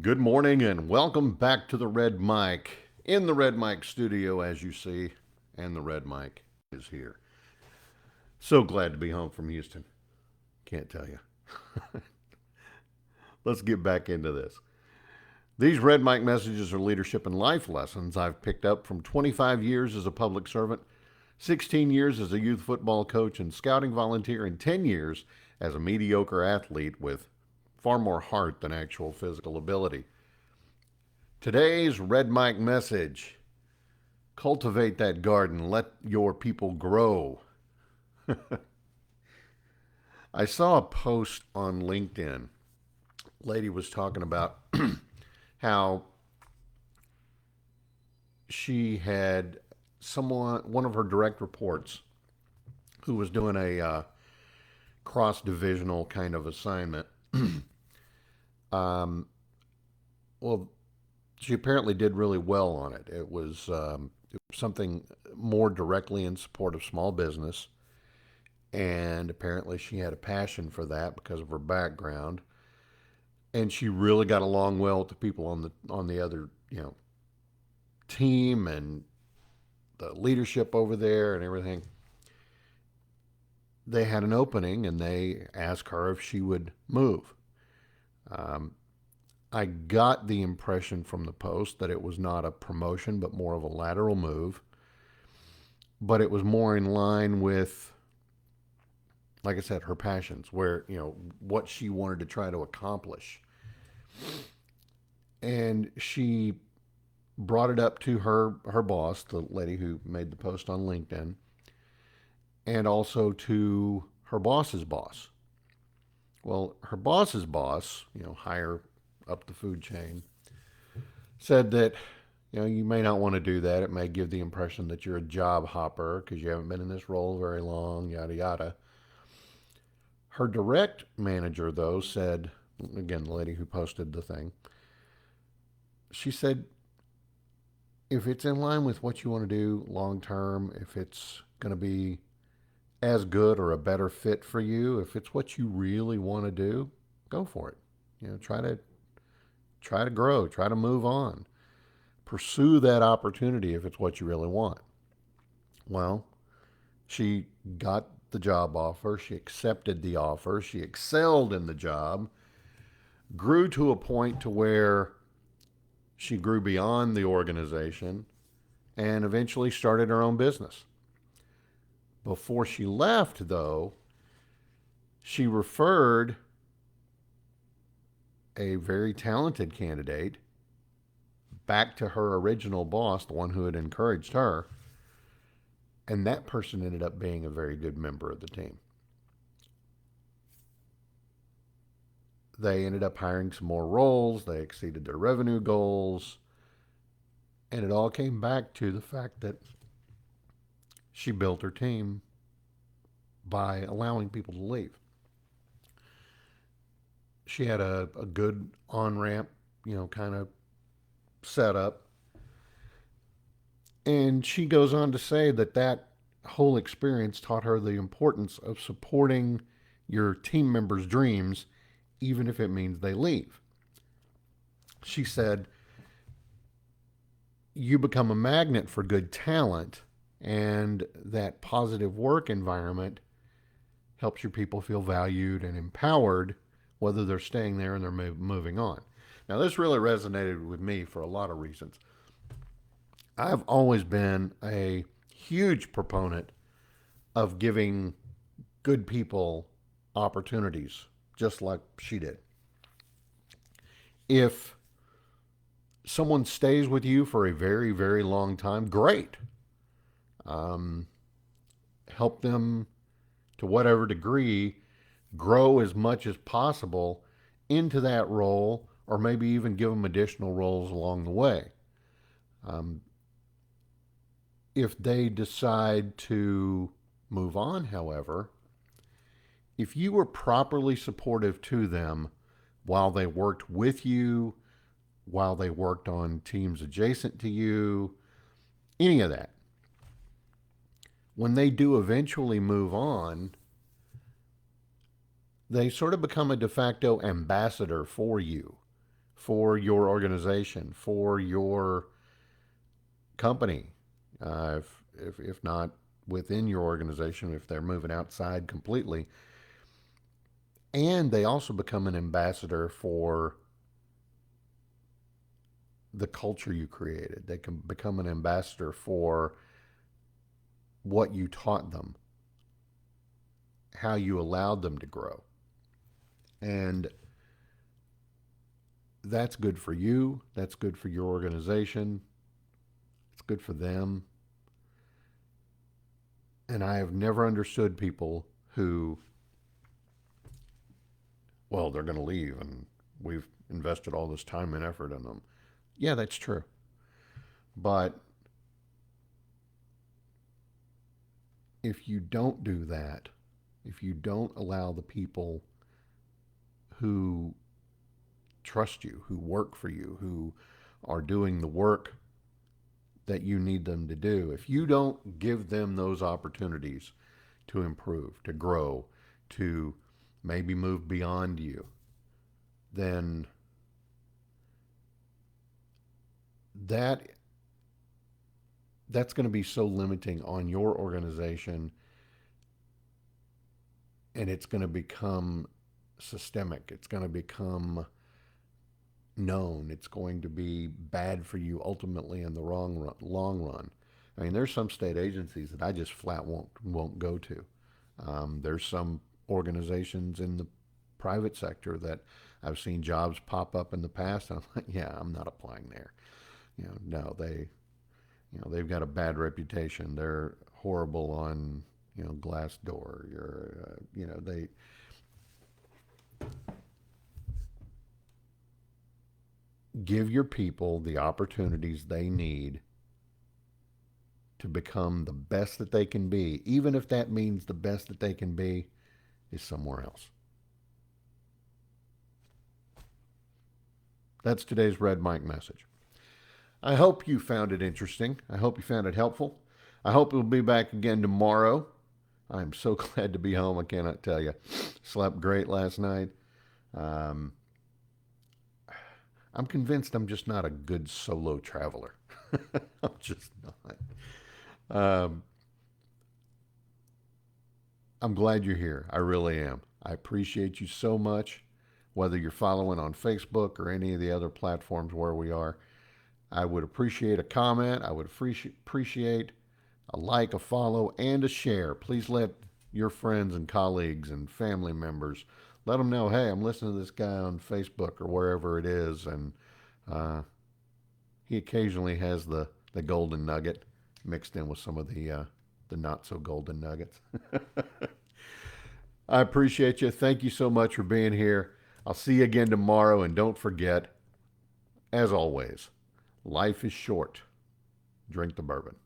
Good morning and welcome back to the Red Mic. In the Red Mic studio, as you see, and the Red Mic is here. So glad to be home from Houston. Can't tell you. Let's get back into this. These Red Mic messages are leadership and life lessons I've picked up from 25 years as a public servant, 16 years as a youth football coach and scouting volunteer, and 10 years as a mediocre athlete with far more heart than actual physical ability. Today's Red Mic message: cultivate that garden, let your people grow. I saw a post on LinkedIn. Lady was talking about how she had one of her direct reports, who was doing a cross divisional kind of assignment. um, well, she apparently did really well on it. It was something more directly in support of small business, and apparently she had a passion for that because of her background, and she really got along well with the people on the other team and the leadership over there and everything. They had an opening, and they asked her if she would move. Um, I got the impression from the post that it was not a promotion, but more of a lateral move. But it was more in line with, like I said, her passions, where, what she wanted to try to accomplish. And she brought it up to her boss, the lady who made the post on LinkedIn, and also to her boss's boss. Well, her boss's boss, higher up the food chain, said that you may not want to do that. It may give the impression that you're a job hopper because you haven't been in this role very long, yada yada. Her direct manager, though, said, again, the lady who posted the thing, she said, if it's in line with what you want to do long term, if it's going to be as good or a better fit for you, if it's what you really want to do, go for it. Try to grow, try to move on, pursue that opportunity if it's what you really want. Well, she got the job offer, she accepted the offer, she excelled in the job, grew to a point to where she grew beyond the organization, and eventually started her own business. Before she left, though, she referred a very talented candidate back to her original boss, the one who had encouraged her, and that person ended up being a very good member of the team. They ended up hiring some more roles, they exceeded their revenue goals, and it all came back to the fact that she built her team by allowing people to leave. She had a good on ramp, kind of setup. And she goes on to say that whole experience taught her the importance of supporting your team members' dreams, even if it means they leave. She said, you become a magnet for good talent, and that positive work environment helps your people feel valued and empowered, whether they're staying there and they're moving on. Now, this really resonated with me for a lot of reasons. I've always been a huge proponent of giving good people opportunities, just like she did. If someone stays with you for a very, very long time, great. Um, Help them to whatever degree grow as much as possible into that role, or maybe even give them additional roles along the way. Um, if they decide to move on, however, if you were properly supportive to them while they worked with you, while they worked on teams adjacent to you, any of that, when they do eventually move on, they sort of become a de facto ambassador for you, for your organization, for your company, if not within your organization, if they're moving outside completely. And they also become an ambassador for the culture you created. They can become an ambassador for what you taught them, how you allowed them to grow. And that's good for you. That's good for your organization. It's good for them. And I have never understood people who, well, they're going to leave and we've invested all this time and effort in them. Yeah, that's true. But if you don't do that, if you don't allow the people who trust you, who work for you, who are doing the work that you need them to do, if you don't give them those opportunities to improve, to grow, to maybe move beyond you, then that that's going to be so limiting on your organization, and it's going to become systemic. It's going to become known. It's going to be bad for you ultimately in the long run. I mean, there's some state agencies that I just flat won't go to. There's some organizations in the private sector that I've seen jobs pop up in the past, and I'm like, yeah, I'm not applying there. No, they've got a bad reputation. They're horrible on Glassdoor. They give your people the opportunities they need to become the best that they can be, even if that means the best that they can be is somewhere else. That's today's Red Mike message. I hope you found it interesting. I hope you found it helpful. I hope we'll be back again tomorrow. I'm so glad to be home. I cannot tell you. Slept great last night. Um, I'm convinced I'm just not a good solo traveler. I'm just not. Um, I'm glad you're here. I really am. I appreciate you so much, whether you're following on Facebook or any of the other platforms where we are. I would appreciate a comment. I would appreciate a like, a follow, and a share. Please let your friends and colleagues and family members let them know, hey, I'm listening to this guy on Facebook or wherever it is, and he occasionally has the golden nugget mixed in with some of the not so golden nuggets. I appreciate you. Thank you so much for being here. I'll see you again tomorrow, and don't forget, as always, life is short. Drink the bourbon.